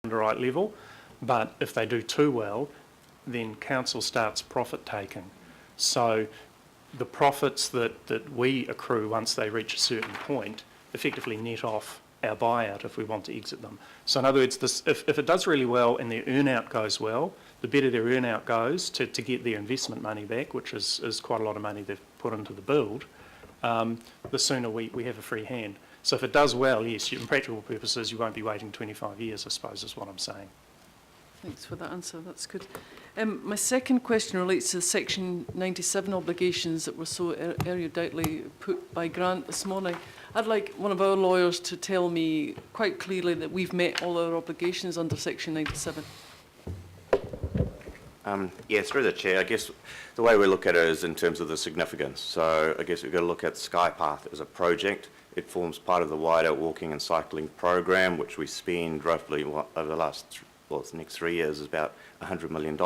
underwrite level, but if they do too well, then council starts profit taking. So the profits that we accrue once they reach a certain point effectively net off our buyout if we want to exit them. So in other words, if it does really well and their earn-out goes well, the better their earn-out goes to get their investment money back, which is quite a lot of money they've put into the build, the sooner we have a free hand. So if it does well, yes, in practical purposes, you won't be waiting 25 years, I suppose, is what I'm saying. Thanks for that answer, that's good. My second question relates to Section 97 obligations that were so eruditely put by Grant this morning. I'd like one of our lawyers to tell me quite clearly that we've met all our obligations under Section 97. Yeah, through the chair, I guess the way we look at it is in terms of the significance. So I guess we've got to look at Skypath as a project. It forms part of the wider walking and cycling program, which we spend roughly over the last, well, the next 3 years is about $100 million.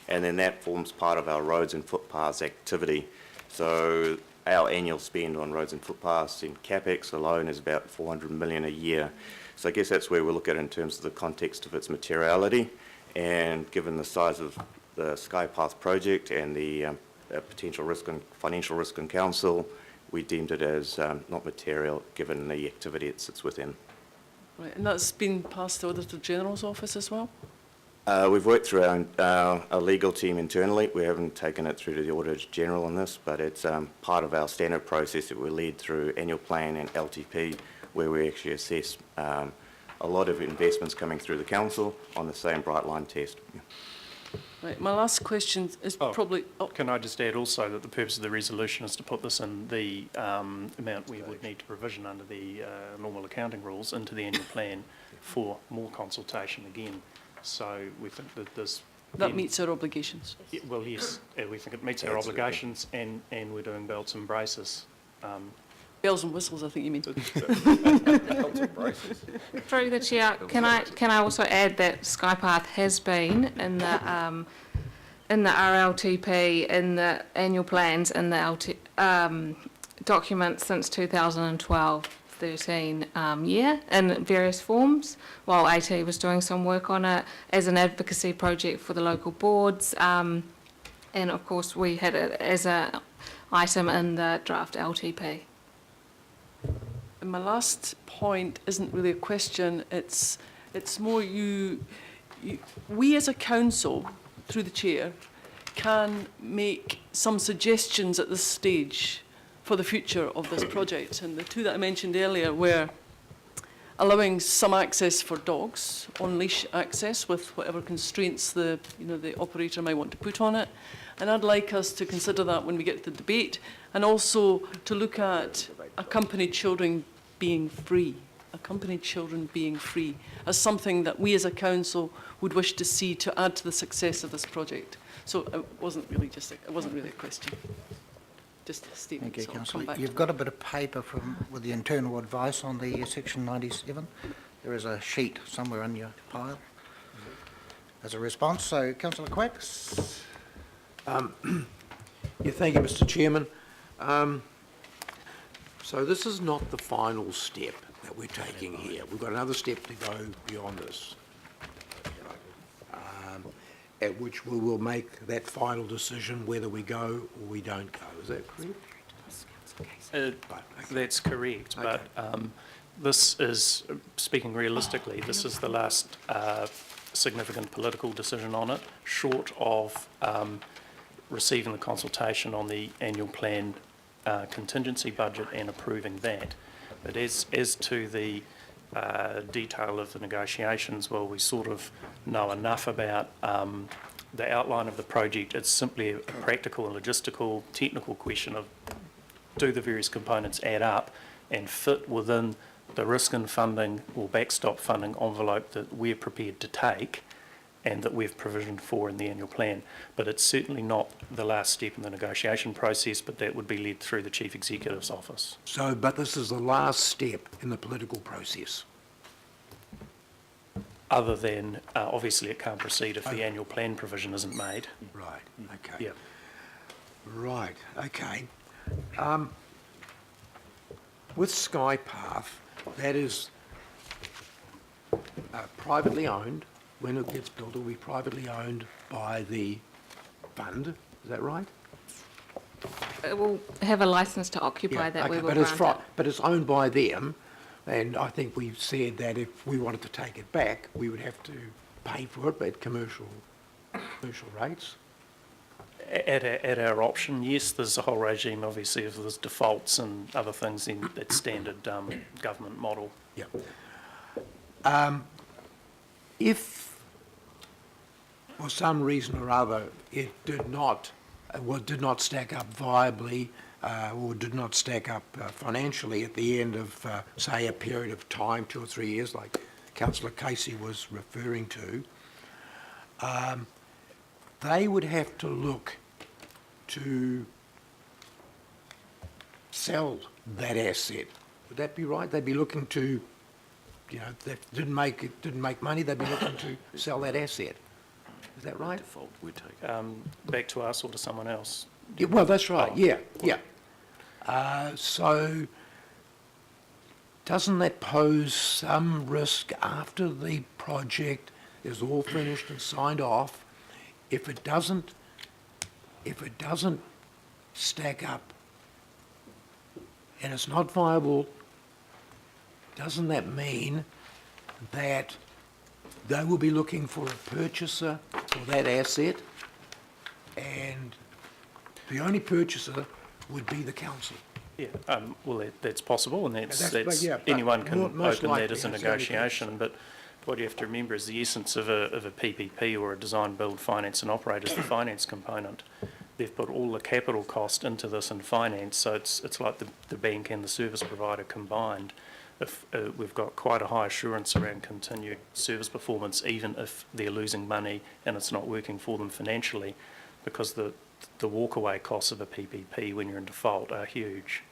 And then that forms part of our roads and footpaths activity. So our annual spend on roads and footpaths in CapEx alone is about $400 million a year. So I guess that's where we look at it in terms of the context of its materiality. And given the size of the Skypath project and the potential risk and financial risk in council, we deemed it as not material given the activity it sits within. Right, and that's been passed to the Auditor General's office as well? We've worked through our legal team internally. We haven't taken it through to the Auditor General on this, but it's part of our standard process that we lead through annual plan and LTP, where we actually assess a lot of investments coming through the council on the same bright line test. Yeah. Right, my last question is probably... Can I just add also that the purpose of the resolution is to put this in the amount we would need to provision under the normal accounting rules into the annual plan for more consultation again. So we think that there's... That meets our obligations? Yeah, well, yes, we think it meets our obligations and we're doing belts and braces. Bells and whistles, I think you mean. Through the chair, can I also add that Skypath has been in the RLTP, in the annual plans, in the documents since 2012-13 year in various forms, while AT was doing some work on it as an advocacy project for the local boards, and of course we had it as an item in the draft LTP. And my last point isn't really a question, it's more we as a council, through the chair, can make some suggestions at this stage for the future of this project. And the two that I mentioned earlier were allowing some access for dogs, on-leash access with whatever constraints the operator might want to put on it. And I'd like us to consider that when we get to the debate, and also to look at accompanied children being free, as something that we as a council would wish to see to add to the success of this project. So it wasn't really a question, just a statement. Thank you, so Councillor. You've got a bit of paper with the internal advice on the Section 97. There is a sheet somewhere in your pile as a response. So, Councillor Quacks. Yeah, thank you, Mr. Chairman. So this is not the final step that we're taking here. We've got another step to go beyond this, at which we will make that final decision whether we go or we don't go. Is that correct? That's correct, okay. But this is, speaking realistically, this is the last significant political decision on it, short of receiving the consultation on the annual plan contingency budget and approving that. But as to the detail of the negotiations, well, we sort of know enough about the outline of the project. It's simply a practical and logistical, technical question of do the various components add up and fit within the risk and funding or backstop funding envelope that we're prepared to take and that we've provisioned for in the annual plan. But it's certainly not the last step in the negotiation process, but that would be led through the Chief Executive's office. So, but this is the last step in the political process? Other than, obviously it can't proceed if the annual plan provision isn't made. Right, okay. Yeah. Right, okay. With Skypath, that is privately owned. When it gets built, it will be privately owned by the fund. Is that right? It will have a licence to occupy that we will but it's grant it. but it's owned by them, and I think we've said that if we wanted to take it back, we would have to pay for it at commercial rates. At our option, yes, there's a whole regime, obviously, if there's defaults and other things in that standard government model. Yeah. If for some reason or other it did not stack up viably or did not stack up financially at the end of, say, a period of time, 2 or 3 years, like Councillor Casey was referring to, they would have to look to sell that asset. Would that be right? They'd be looking to, you know, if that didn't make money, they'd be looking to sell that asset. Is that right? Default, we take. Back to us or to someone else? Yeah, well, that's right. Oh. Yeah. So doesn't that pose some risk after the project is all finished and signed off? If it doesn't stack up and it's not viable, doesn't that mean that they will be looking for a purchaser for that asset, and the only purchaser would be the council? Yeah, well, that's possible, and That's- yeah, but anyone can most open likely that as a that's the only negotiation, but what you have to remember is the essence of a PPP or a design, build, finance and operate is the finance component. They've put all the capital cost into this in finance, so it's like the bank and the service provider combined. If we've got quite a high assurance around continued service performance, even if they're losing money and it's not working for them financially, because the walkaway costs of a PPP when you're in default are huge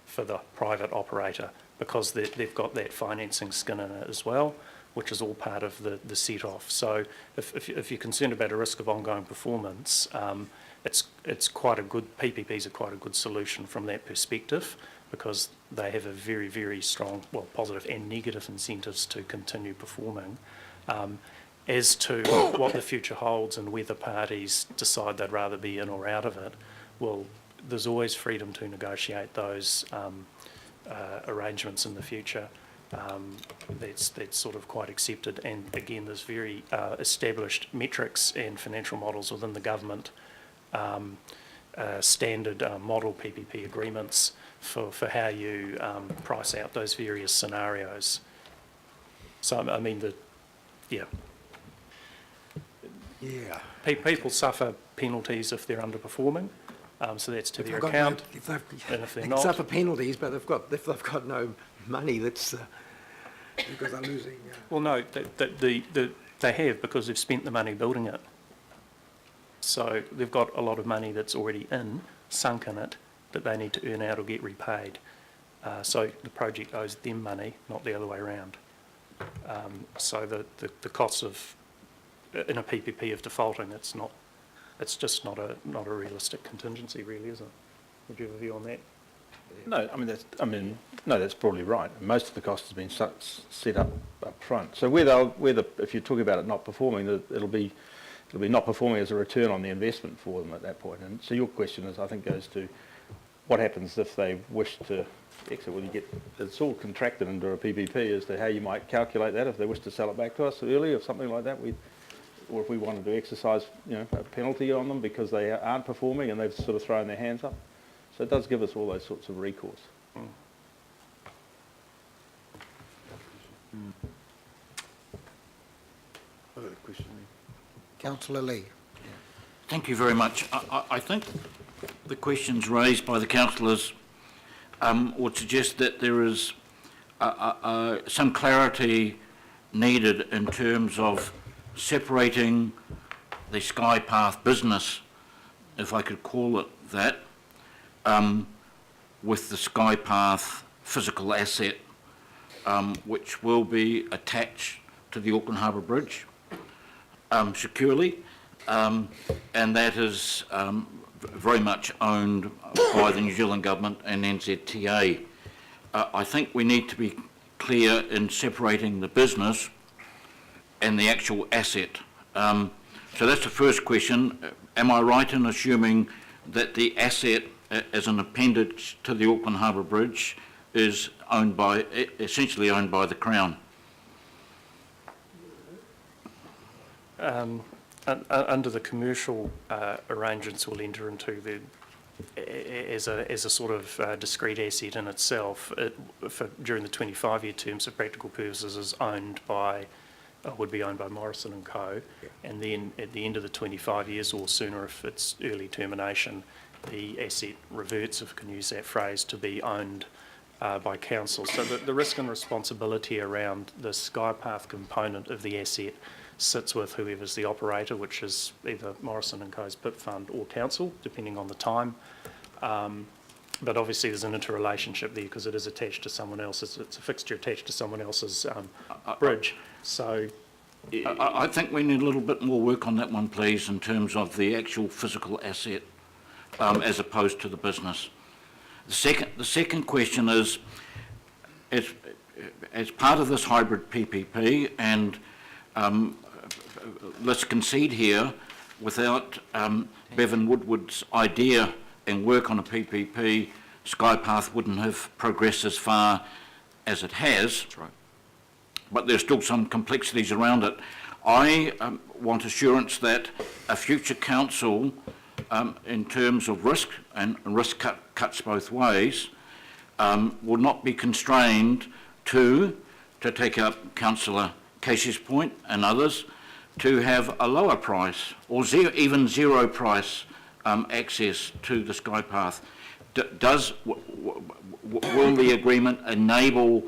for the private operator, because they've got that financing skin in it as well, which is all part of the set-off. So if you're concerned about a risk of ongoing performance, it's quite a good, PPPs are quite a good solution from that perspective, because they have a very, very strong, well, positive and negative incentives to continue performing. As to what the future holds and whether parties decide they'd rather be in or out of it, well, there's always freedom to negotiate those arrangements in the future. That's sort of quite accepted, and again, there's very established metrics and financial models within the government standard model PPP agreements for how you price out those various scenarios. So I mean, yeah. People suffer penalties if they're underperforming, so that's to their account. And if they're they not, suffer penalties, but if they've got no money, that's because they're losing. well, no, they have, because they've spent the money building it. So they've got a lot of money that's already sunk in it, that they need to earn out or get repaid. So the project owes them money, not the other way around. So the costs of in a PPP of defaulting, it's just not a realistic contingency, really, is it? Would you have a view on that? No, no, that's probably right. Most of the cost has been set up front. So if you're talking about it not performing, it'll be not performing as a return on the investment for them at that point. And so your question is, I think, goes to what happens if they wish to exit. Well, it's all contracted into a PPP as to how you might calculate that if they wish to sell it back to us early or something like that. Or if we wanted to exercise, a penalty on them because they aren't performing and they've sort of thrown their hands up. So it does give us all those sorts of recourse. Councillor Lee. Thank you very much. I think the questions raised by the councillors would suggest that there is some clarity needed in terms of separating the Skypath business, if I could call it that, with the Skypath physical asset, which will be attached to the Auckland Harbour Bridge securely, and that is very much owned by the New Zealand Government and NZTA. I think we need to be clear in separating the business and the actual asset. So that's the first question. Am I right in assuming that the asset as an appendage to the Auckland Harbour Bridge is essentially owned by the Crown? Under the commercial arrangements we'll enter into, as a sort of discrete asset in itself, during the 25-year terms for practical purposes is would be owned by Morrison and Co. And then at the end of the 25 years or sooner, if it's early termination, the asset reverts, if I can use that phrase, to be owned by council. So the risk and responsibility around the Skypath component of the asset sits with whoever's the operator, which is either Morrison and Co.'s PIP fund or council, depending on the time. But obviously there's an interrelationship there because it is attached to someone else's, it's a fixture attached to someone else's bridge. So I think we need a little bit more work on that one, please, in terms of the actual physical asset as opposed to the business. The second question is, as part of this hybrid PPP, and let's concede here, without Bevan Woodward's idea and work on a PPP, Skypath wouldn't have progressed as far as it has. That's right. But there's still some complexities around it. I want assurance that a future council, in terms of risk, and risk cuts both ways, will not be constrained to take up Councillor Casey's point and others, to have a lower price or even zero price access to the Skypath. Will the agreement enable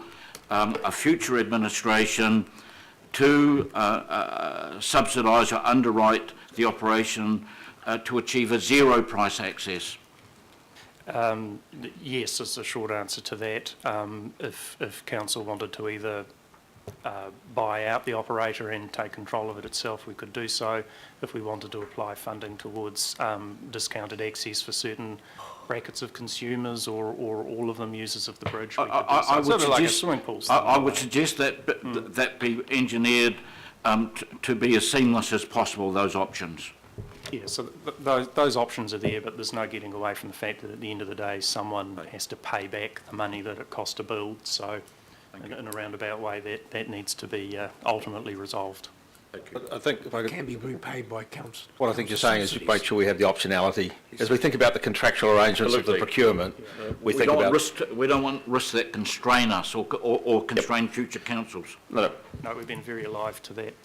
a future administration to subsidise or underwrite the operation to achieve a zero price access? Yes, is the short answer to that. If council wanted to either buy out the operator and take control of it itself, we could do so. If we wanted to apply funding towards discounted access for certain brackets of consumers or all of them users of the bridge, we could do so. I would Sort of like a suggest, swimming pool. I would suggest that that be engineered to be as seamless as possible, those options. Yeah, so those options are there, but there's no getting away from the fact that at the end of the day, someone has to pay back the money that it cost to build. So in a roundabout way, that needs to be ultimately resolved. I think if I could, Can be repaid by council. what I think you're saying is make sure we have the optionality. As we think about the contractual arrangements of the Absolutely. procurement, we think about... We don't want risks that constrain us or constrain future councils. No, No, we've been very alive to that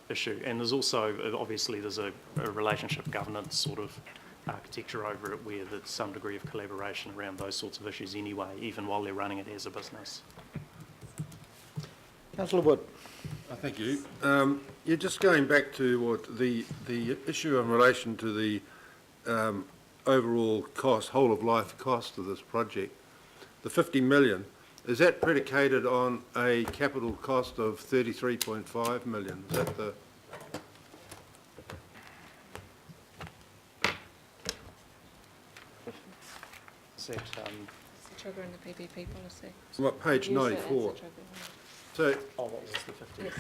issue. And there's also, obviously, there's a relationship governance sort of architecture over it where there's some degree of collaboration around those sorts of issues anyway, even while they're running it as a business. Councillor Wood. Thank you. You're just going back to what the issue in relation to the overall cost, whole of life cost of this project. The 50 million, is that predicated on a capital cost of 33.5 million? Is that the... Is that, It's the trigger in the PPP policy. What, page 94? So, oh, what was the 50? Yes,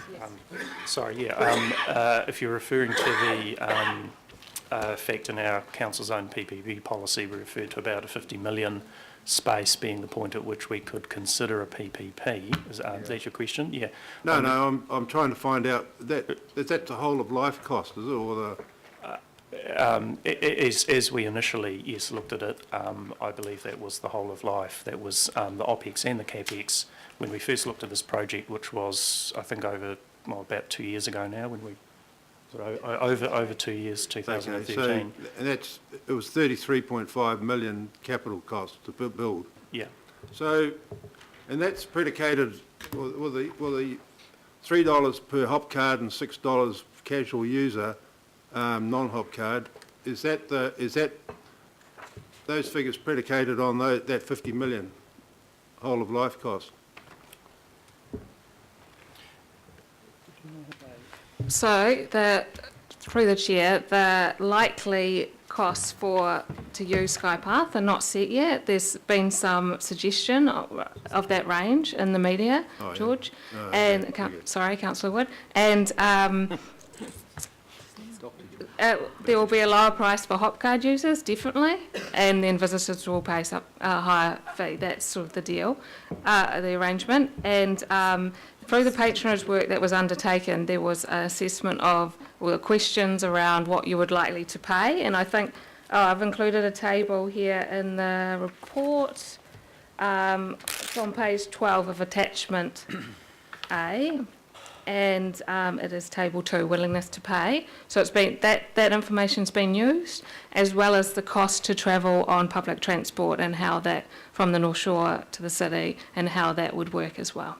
yes. Sorry, yeah. If you're referring to the fact in our council's own PPP policy, we referred to about a 50 million space being the point at which we could consider a PPP. Is that your question? Yeah. no, I'm trying to find out, is that the whole of life cost, is it, or the... As we initially, yes, looked at it, I believe that was the whole of life. That was the OPEX and the CAPEX when we first looked at this project, which was, I think, about 2 years ago now, when we, over 2 years, 2013. Okay, so, and it was 33.5 million capital cost to build. Yeah. So, and that's predicated, well, the $3 per hop card and $6 casual user, non-hop card, is that those figures predicated on that 50 million whole of life cost? So, through the chair, the likely costs for to use Sky Path are not set yet. There's been some suggestion of that range in the media, Oh, yeah. George, Oh, and okay, okay. sorry, Councillor Wood, and there will be a lower price for Hopcard users, definitely, and then visitors will pay a higher fee. That's sort of the deal, the arrangement. And through the patronage work that was undertaken, there was an assessment of questions around what you would likely to pay. And I think I've included a table here in the report. It's on page 12 of attachment A. And it is table 2, willingness to pay. So it's been that information's been used, as well as the cost to travel on public transport and how that from the North Shore to the city and how that would work as well.